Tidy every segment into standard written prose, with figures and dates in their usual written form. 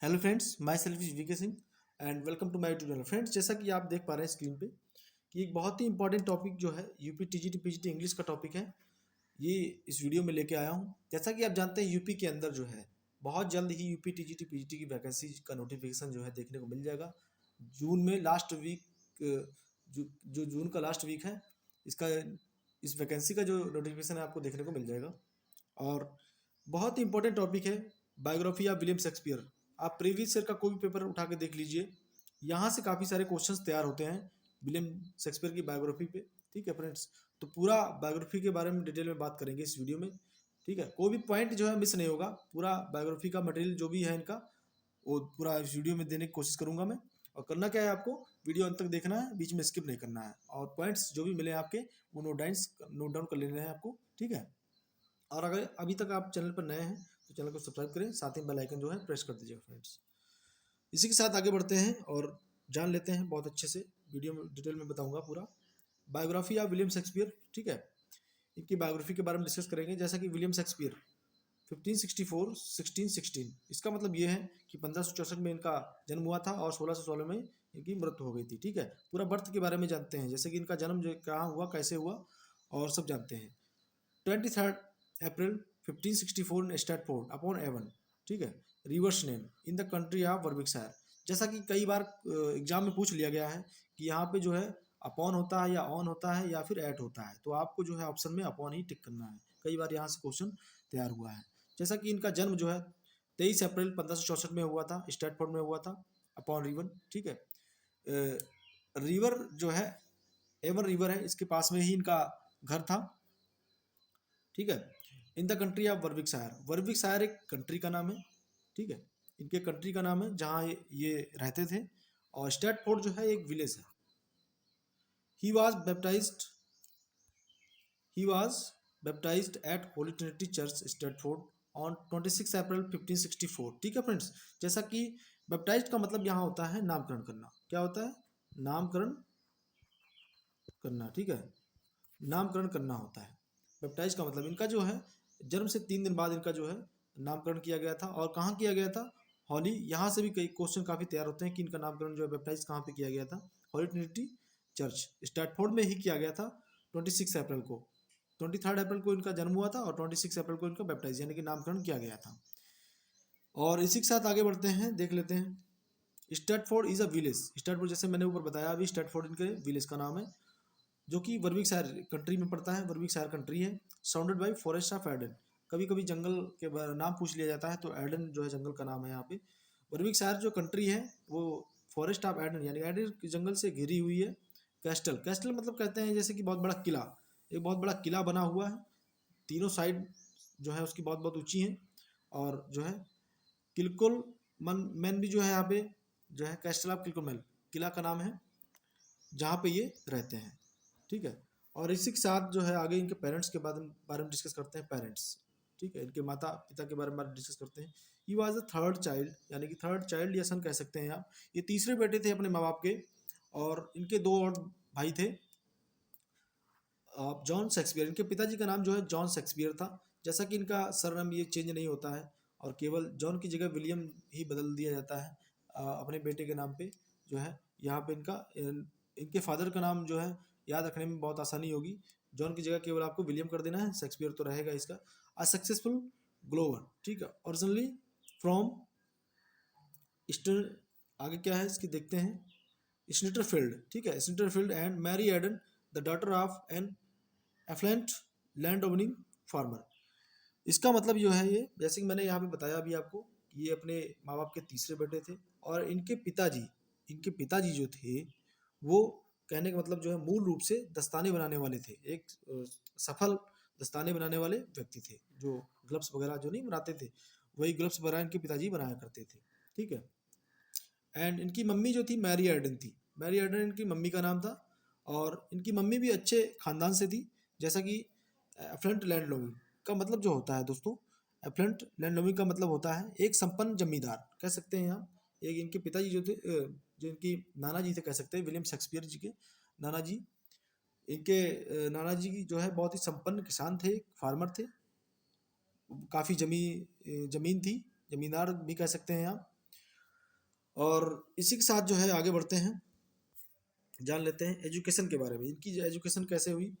Hello friends, myself is VK Singh and welcome to my tutorial. Friends, जैसा कि आप देख पा रहे हैं स्क्रीन पे कि एक बहुत ही इंपॉर्टेंट टॉपिक जो है यूपी टीजीटी पीजीटी इंग्लिश का टॉपिक है, ये इस वीडियो में लेके आया हूँ। जैसा कि आप जानते हैं यूपी के अंदर जो है बहुत जल्द ही यूपी टीजीटी पीजीटी की वैकेंसी का नोटिफिकेशन जो है देखने को मिल जाएगा। जून में लास्ट वीक, जो जून का लास्ट वीक है, इसका इस वैकेंसी का जो नोटिफिकेशन है आपको देखने को मिल जाएगा। और बहुत ही इंपॉर्टेंट टॉपिक है बायोग्राफी ऑफ विलियम शेक्सपियर। आप प्रीवियस ईयर का कोई भी पेपर उठा के देख लीजिए, यहाँ से काफ़ी सारे क्वेश्चंस तैयार होते हैं विलियम शेक्सपियर की बायोग्राफी पे। ठीक है फ्रेंड्स, तो पूरा बायोग्राफी के बारे में डिटेल में बात करेंगे इस वीडियो में। ठीक है, कोई भी पॉइंट जो है मिस नहीं होगा। पूरा बायोग्राफी का मटेरियल जो भी है इनका, वो पूरा इस वीडियो में देने की कोशिश करूंगा मैं। और करना क्या है, आपको वीडियो अंत तक देखना है, बीच में स्किप नहीं करना है, और पॉइंट्स जो भी मिले आपके वो नोट डाउन कर लेने हैं आपको। ठीक है, और अगर अभी तक आप चैनल पर नए हैं तो चैनल को सब्सक्राइब करें, साथ ही बेल आइकन जो है प्रेस कर दीजिएगा फ्रेंड्स। इसी के साथ आगे बढ़ते हैं और जान लेते हैं बहुत अच्छे से। वीडियो में डिटेल में बताऊंगा पूरा बायोग्राफी ऑफ विलियम शेक्सपियर। ठीक है, इनकी बायोग्राफी के बारे में डिस्कस करेंगे। जैसा कि विलियम शेक्सपियर 1564-1616, इसका मतलब ये है कि 1564 में इनका जन्म हुआ था और 1616 में इनकी मृत्यु हो गई थी। ठीक है, पूरा बर्थ के बारे में जानते हैं, जैसे कि इनका जन्म जो कहाँ हुआ, कैसे हुआ, और सब जानते हैं। 23 April 1564 in Stratford upon Avon. ठीक है, rivers name in the country of Warwickshire. जैसा कि कई बार एग्जाम में पूछ लिया गया है कि यहाँ पे जो है अपॉन होता है या ऑन होता है या फिर एट होता है, तो आपको जो है ऑप्शन में अपॉन ही टिक करना है। कई बार यहाँ से क्वेश्चन तैयार हुआ है। जैसा कि इनका जन्म जो है 23 अप्रैल 1564 में हुआ था, स्टैटफोर्ड में हुआ था, अपॉन रिवन। ठीक है, रिवर जो है एवर रिवर है, इसके पास में ही इनका घर था। ठीक है, इन द कंट्री ऑफ वर्विकशायर। वर्विकशायर एक कंट्री का नाम है। ठीक है, इनके कंट्री का नाम है जहाँ ये रहते थे। और स्टैटफोर्ड जो है एक विलेज है। He was baptised he was baptised at holy trinity church Stratford on 26 April 1564। ठीक है फ्रेंड्स, जैसा कि बैप्टाइज्ड का मतलब यहाँ होता है नामकरण करना। क्या होता है? नामकरण करना। ठीक है, नामकरण करना होता है। बैप्टाइज का मतलब इनका जो है जन्म से 3 दिन बाद इनका जो है नामकरण किया गया था। और कहाँ किया गया था? हॉली। यहाँ से भी कई क्वेश्चन काफ़ी तैयार होते हैं कि इनका नामकरण जो है बैप्टाइज कहाँ पे किया गया था। हॉली ट्रिनिटी चर्च स्टैटफोर्ड में ही किया गया था 26 अप्रैल को। 23 अप्रैल को इनका जन्म हुआ था और 26 अप्रैल को इनका बैप्टाइज यानी कि नामकरण किया गया था। और इसी के साथ आगे बढ़ते हैं, देख लेते हैं। Stafford is a village. Stafford जैसे मैंने ऊपर बताया अभी, स्टैटफोर्ड इनके विलेज का नाम है, जो कि वर्विकशायर कंट्री में पड़ता है। वर्विकशायर कंट्री है। Sounded bye forest of Aden. कभी कभी जंगल के नाम पूछ लिया जाता है, तो एडन जो है जंगल का नाम है यहाँ पे। वर्विकशायर जो कंट्री है वो फॉरेस्ट ऑफ एडन यानी एडन के जंगल से घिरी हुई है। कैस्टल, कैस्टल मतलब कहते हैं जैसे कि बहुत बड़ा किला। एक बहुत बड़ा किला बना हुआ है, तीनों साइड जो है उसकी बहुत बहुत ऊंची है। और जो है किलकुल मैन भी जो है यहाँ पे जो है कैस्टल ऑफ किलकुल मैन किला का नाम है, जहाँ पे ये रहते हैं। ठीक है, और इसी के साथ जो है आगे इनके पेरेंट्स के बारे में डिस्कस करते हैं। पेरेंट्स, ठीक है, इनके माता पिता के बारे में डिस्कस करते हैं। He was the third child, यानी कि थर्ड चाइल्ड या सन कह सकते हैं आप। ये तीसरे बेटे थे अपने माँ बाप के। और इनके 2 और भाई थे। जॉन शेक्सपियर, इनके पिताजी का नाम जो है जॉन शेक्सपियर था। जैसा कि इनका सरनाम ये चेंज नहीं होता है, और केवल जॉन की जगह विलियम ही बदल दिया जाता है अपने बेटे के नाम पे जो है। यहाँ पे इनके फादर का नाम जो है याद रखने में बहुत आसानी होगी। जॉन की जगह केवल आपको विलियम कर देना है, शेक्सपियर तो रहेगा इसका। A successful glover. ठीक है, ओरिजिनली फ्रॉम ईस्टर्न। आगे क्या है इसकी देखते हैं। स्निटरफील्ड। ठीक है, Snitterfield and Mary Arden the daughter of an affluent land owning farmer. इसका मतलब जो है ये, जैसे कि मैंने यहाँ पे बताया अभी आपको, ये अपने माँ बाप के तीसरे बेटे थे। और इनके पिताजी जो थे वो, कहने का मतलब जो है, मूल रूप से दस्ताने बनाने वाले थे। एक सफल दस्ताने बनाने वाले व्यक्ति थे, जो ग्लव्स वगैरह जो नहीं बनाते थे, वही ग्लव्स वगैरह इनके पिताजी बनाया करते थे। ठीक है, एंड इनकी मम्मी जो थी मैरी एडन थी। मैरी एडन इनकी मम्मी का नाम था। और इनकी मम्मी भी अच्छे खानदान से थी। जैसा कि एफ्लुएंट लैंडलॉर्ड का मतलब जो होता है दोस्तों, एफ्लुएंट लैंडलॉर्ड का मतलब होता है एक संपन्न जमींदार कह सकते हैं आप। एक इनके पिताजी जो थे, जो इनकी नाना जी थे कह सकते हैं, विलियम शेक्सपियर जी के नाना जी। इनके नाना जी जो है बहुत ही संपन्न किसान थे, फार्मर थे। काफ़ी जमीन थी, जमींदार भी कह सकते हैं आप। और इसी के साथ जो है आगे बढ़ते हैं, जान लेते हैं एजुकेशन के बारे में, इनकी एजुकेशन कैसे हुई।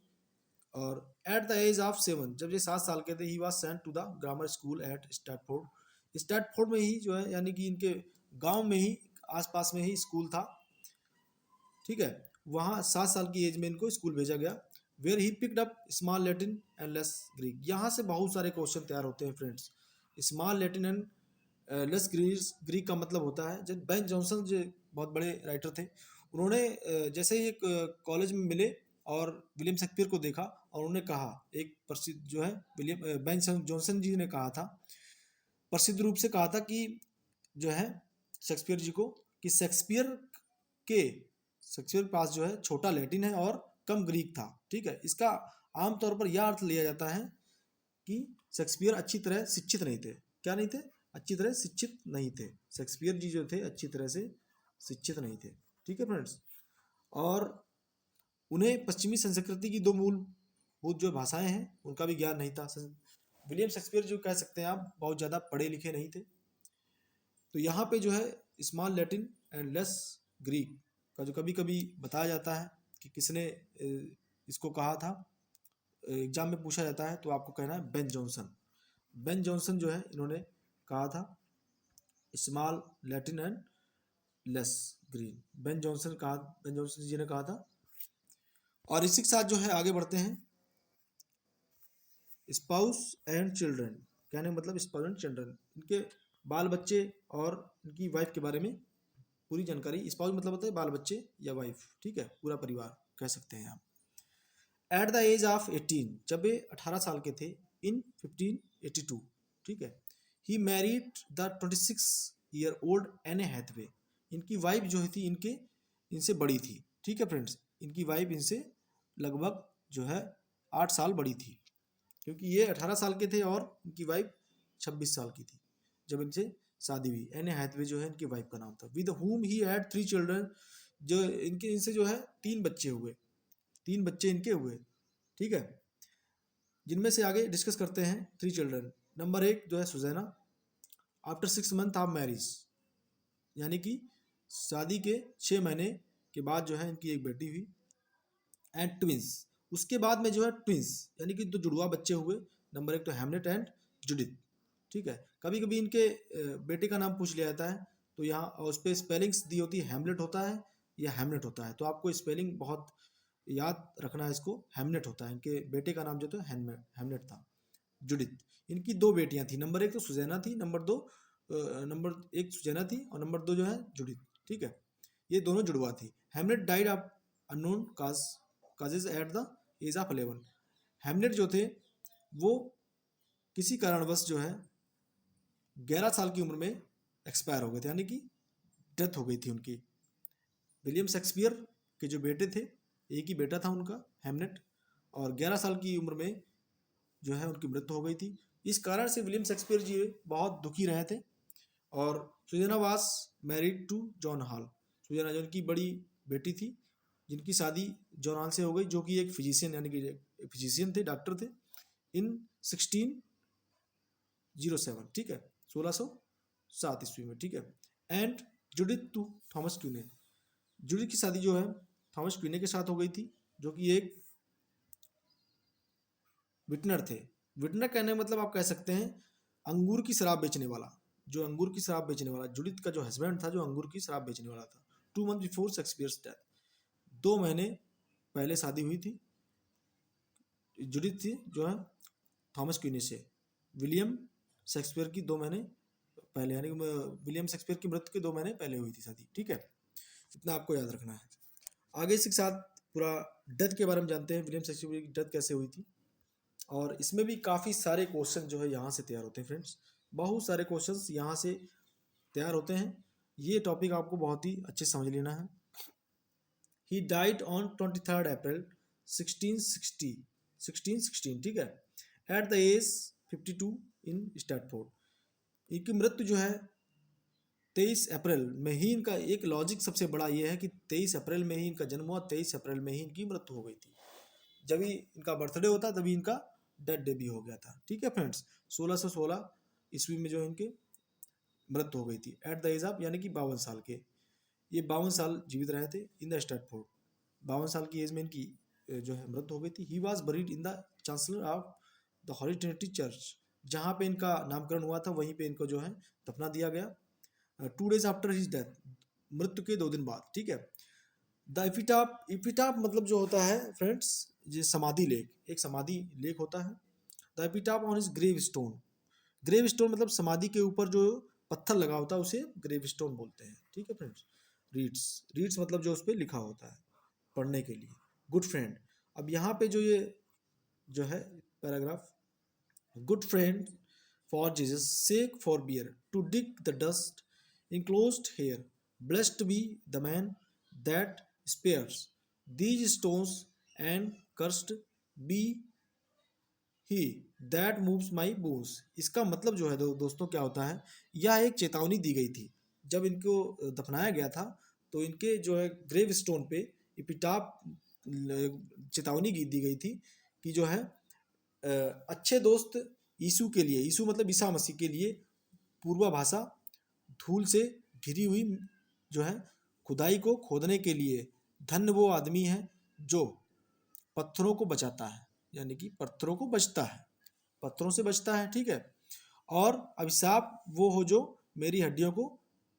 और एट द एज ऑफ 7, जब ये 7 साल के थे, he was sent to the grammar school at Stratford. Stratford में ही जो है, यानी कि इनके गांव में ही, आसपास में ही स्कूल था, ठीक है। वहाँ 7 साल की एज में इनको स्कूल भेजा गया। Where he picked up small Latin and less Greek. यहाँ से बहुत सारे क्वेश्चन तैयार होते हैं friends. Small Latin and less Greek का मतलब होता है, जब बेन जॉनसन जो बहुत बड़े राइटर थे, उन्होंने जैसे ही एक कॉलेज में मिले और विलियम शेक्सपियर को देखा, और उन्होंने कहा, एक प्रसिद्ध जो है विलियम बेन जॉनसन जी ने कहा था, प्रसिद्ध रूप से कहा था कि जो है शेक्सपियर जी को, कि के शेक्सपियर के पास जो है छोटा लैटिन है और कम ग्रीक था, ठीक है। इसका आमतौर पर यह अर्थ लिया जाता है कि शेक्सपियर अच्छी तरह शिक्षित नहीं थे। क्या नहीं थे? अच्छी तरह शिक्षित नहीं थे। शेक्सपियर जी जो थे अच्छी तरह से शिक्षित नहीं थे, ठीक है फ्रेंड्स। और उन्हें पश्चिमी संस्कृति की दो मूलभूत जो भाषाएं हैं उनका भी ज्ञान नहीं था। विलियम शेक्सपियर जो कह सकते हैं आप, बहुत ज़्यादा पढ़े लिखे नहीं थे। तो यहाँ पे जो है small Latin and less Greek का जो कभी कभी बताया जाता है कि किसने इसको कहा था, एग्जाम में पूछा जाता है, तो आपको कहना है बेन जॉनसन। बेन जॉनसन जो है इन्होंने कहा था small Latin and less Greek. Ben Jonson ji ने कहा था। और इसी के साथ जो है आगे बढ़ते हैं, स्पाउस एंड चिल्ड्रन। कहने का मतलब स्पाउस एंड चिल्ड्रन, इनके बाल बच्चे और इनकी वाइफ के बारे में पूरी जानकारी। स्पाउस मतलब होता है बाल बच्चे या वाइफ, ठीक है, पूरा परिवार कह सकते हैं आप। एट द एज ऑफ 18, जब ये 18 साल के थे, इन 1582, ठीक है, ही मैरिड द 26-year-old एने हैथवे। इनकी वाइफ जो थी इनसे बड़ी थी, ठीक है फ्रेंड्स। इनकी वाइफ इनसे लगभग जो है 8 साल बड़ी थी, क्योंकि ये 18 साल के थे और इनकी वाइफ 26 साल की थी जब इनसे शादी हुई। एने हैथवे जो है इनकी वाइफ का नाम था। With whom he had 3 children, जो इनसे जो है 3 बच्चे हुए, 3 बच्चे इनके हुए, ठीक है, जिनमें से आगे डिस्कस करते हैं 3 चिल्ड्रन। नंबर 1 जो है सुजैना, आफ्टर 6 मंथ ऑफ मैरिज, यानी कि शादी के 6 महीने के बाद जो है इनकी एक बेटी हुई। एंड ट्विंस, उसके बाद में जो है ट्विंस, यानी कि 2 जुड़वा बच्चे हुए। नंबर 1 तो हैमलेट एंड जुडिथ, ठीक है। कभी कभी इनके बेटे का नाम पूछ लिया जाता है, तो यहाँ उस पर स्पेलिंग्स दी होती है, हैमलेट होता है या हैमलेट होता है, तो आपको स्पेलिंग बहुत याद रखना है इसको। हैमलेट होता है, इनके बेटे का नाम जो था हैमलेट था। जुडिथ, इनकी 2 बेटियां थी। नंबर 1 तो सुजैना थी, नंबर 1 सुजैना थी और नंबर 2 जो है जुडिथ, ठीक है। ये दोनों जुड़वा थी। Hamlet died of unknown causes at the age of 11। Hamlet जो थे वो किसी कारणवश जो है 11 साल की उम्र में एक्सपायर हो गए थे, यानी कि डेथ हो गई थी उनकी। विलियम शेक्सपियर के जो बेटे थे, एक ही बेटा था उनका हैमलेट, और 11 साल की उम्र में जो है उनकी मृत्यु हो गई थी। इस कारण से विलियम शेक्सपियर जी बहुत दुखी रहे थे। और सुजैना वास मैरिड टू जॉन हॉल। सुजैना जो उनकी बड़ी बेटी थी, जिनकी शादी जॉन हॉल से हो गई, जो कि एक फिजिशियन, यानी कि फिजिशियन थे, डॉक्टर थे, इन 1607, ठीक है, 1607 ईस्वी में, ठीक है। And Judith to Thomas Quiney. Judith की शादी जो है थॉमस क्यूने के साथ हो गई थी, जो कि एक विटनर थे। विटनर कहने का मतलब आप कह सकते हैं अंगूर की शराब बेचने वाला, जो अंगूर की शराब बेचने वाला। जुडिथ का जो हस्बैंड था, जो अंगूर की शराब बेचने वाला था। 2 मंथ बिफोर शेक्सपियर्स डेथ, 2 महीने पहले शादी हुई थी जुडिथ थी जो है थॉमस क्वीनी से। विलियम शेक्सपियर की 2 महीने पहले, यानी विलियम शेक्सपियर की मृत्यु के 2 महीने पहले हुई थी शादी, ठीक है। इतना आपको याद रखना है। आगे इसी के साथ पूरा डेथ के बारे में जानते हैं, विलियम शेक्सपियर की डेथ कैसे हुई थी। और इसमें भी काफ़ी सारे क्वेश्चन जो है यहाँ से तैयार होते हैं फ्रेंड्स, बहुत सारे क्वेश्चंस यहाँ से तैयार होते हैं। ये टॉपिक आपको बहुत ही अच्छे समझ लेना है। ही डाइड ऑन 23 अप्रैल 1616, ठीक है, at the age 52 in Stratford. इनकी मृत्यु जो है 23 अप्रैल में ही, इनका एक लॉजिक सबसे बड़ा ये है कि 23 अप्रैल में ही इनका जन्म हुआ, 23 अप्रैल में ही इनकी मृत्यु हो गई थी। जब ही इनका बर्थडे होता तभी इनका डेथ डे भी हो गया था, ठीक है फ्रेंड्स। 1616 ईस्वी में जो इनके मृत्यु हो गई थी। एट द एज ऑफ यानी कि 52 साल के, ये 52 साल जीवित रहे थे इन द स्टैटफोर्ड। 52 साल की एज में इनकी जो है मृत्यु हो गई थी। He was buried in the chancellor of the holy trinity church, जहाँ पे इनका नामकरण हुआ था वहीं पे इनको जो है दफना दिया गया 2 days आफ्टर हिज डेथ, मृत्यु के 2 दिन बाद। ठीक है। द इपिटाफ, इपिटाफ मतलब जो होता है फ्रेंड्स, ये समाधि लेख, एक समाधि लेख होता है। The epitaph on his gravestone, gravestone मतलब समाधि के ऊपर जो पत्थर लगा होता है उसे ग्रेव स्टोन बोलते हैं। ठीक है फ्रेंड्स। रीड्स, रीड्स मतलब जो उस पर लिखा होता है पढ़ने के लिए। गुड फ्रेंड, अब यहाँ पे जो ये जो है paragraph, good friend for Jesus sake forbear to dig the dust enclosed here, blessed be the man that spares these stones and cursed be he that moves my bones। इसका मतलब जो है दोस्तों क्या होता है, यह एक चेतावनी दी गई थी जब इनको दफनाया गया था, तो इनके जो है ग्रेव स्टोन पे एपिटाफ चेतावनी दी गई थी कि जो है अच्छे दोस्त यीशु के लिए, यीशु मतलब ईसा मसीह के लिए पूर्वाभाषा धूल से घिरी हुई जो है खुदाई को खोदने के लिए धन्य वो आदमी है जो पत्थरों को बचाता है, यानी कि पत्थरों को बचता है, पत्थरों से बचता है। ठीक है। और अभिशाप वो हो जो मेरी हड्डियों को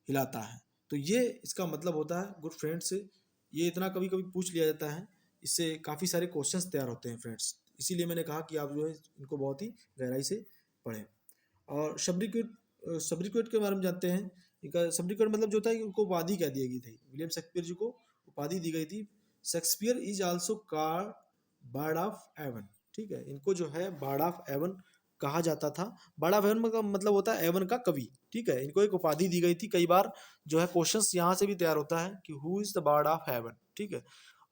हिलाता है। तो ये इसका मतलब होता है गुड फ्रेंड से। ये इतना कभी कभी पूछ लिया जाता है, इससे काफ़ी सारे क्वेश्चंस तैयार होते हैं फ्रेंड्स, इसीलिए मैंने कहा कि आप जो है इनको बहुत ही गहराई से पढ़ें। और सब्रिक्वेट के बारे में जानते हैं। इनका सब्रिक्वेट मतलब जो होता है कि उनको उपाधि क्या दी गई थी, विलियम शेक्सपियर जी को उपाधि दी गई थी, Shakespeare is also called bard of Avon. ठीक है। इनको जो है बर्ड ऑफ एवन कहा जाता था। बर्ड ऑफ एवन का मतलब होता है एवन का कवि। ठीक है। इनको एक उपाधि दी गई थी। कई बार जो है क्वेश्चंस यहाँ से भी तैयार होता है कि who is the bard of Avon. ठीक है।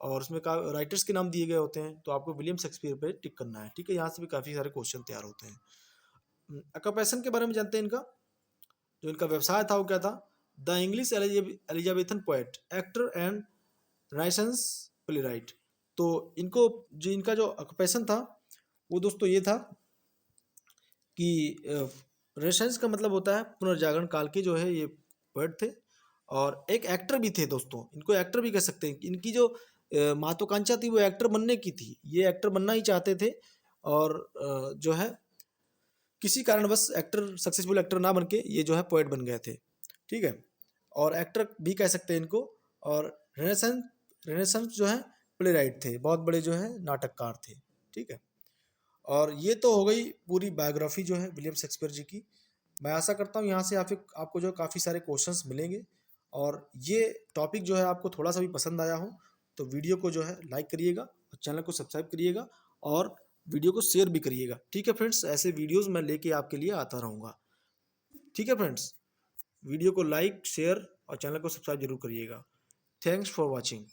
और उसमें राइटर्स के नाम दिए गए होते हैं, तो आपको विलियम शेक्सपियर पे टिक करना है। ठीक है। यहाँ से भी काफ़ी सारे क्वेश्चन तैयार होते हैं। ऑक्यूपेशन के बारे में जानते हैं। इनका जो इनका व्यवसाय था वो क्या था, the English Elizabethan poet, actor and Renaissance playwright. तो इनको जो इनका जो ऑक्यूपेशन था वो दोस्तों ये था कि रेनेसांस का मतलब होता है पुनर्जागरण काल के जो है ये पोएट थे, और एक एक्टर भी थे दोस्तों, इनको एक्टर भी कह सकते हैं। इनकी जो महत्वाकांक्षा थी वो एक्टर बनने की थी, ये एक्टर बनना ही चाहते थे, और जो है किसी कारणवश एक्टर, सक्सेसफुल एक्टर ना बन के ये जो है पोएट बन गए थे। ठीक है। और एक्टर भी कह सकते हैं इनको। और रेनेसांस जो है प्लेराइट थे, बहुत बड़े जो है नाटककार थे। ठीक है। और ये तो हो गई पूरी बायोग्राफी जो है विलियम शेक्सपियर जी की। मैं आशा करता हूँ यहाँ से आपको जो काफ़ी सारे क्वेश्चंस मिलेंगे, और ये टॉपिक जो है आपको थोड़ा सा भी पसंद आया हो तो वीडियो को जो है लाइक करिएगा और चैनल को सब्सक्राइब करिएगा और वीडियो को शेयर भी करिएगा। ठीक है फ्रेंड्स। ऐसे वीडियोस मैं लेके आपके लिए आता रहूँगा। ठीक है फ्रेंड्स। वीडियो को लाइक, शेयर और चैनल को सब्सक्राइब जरूर करिएगा। Thanks for watching.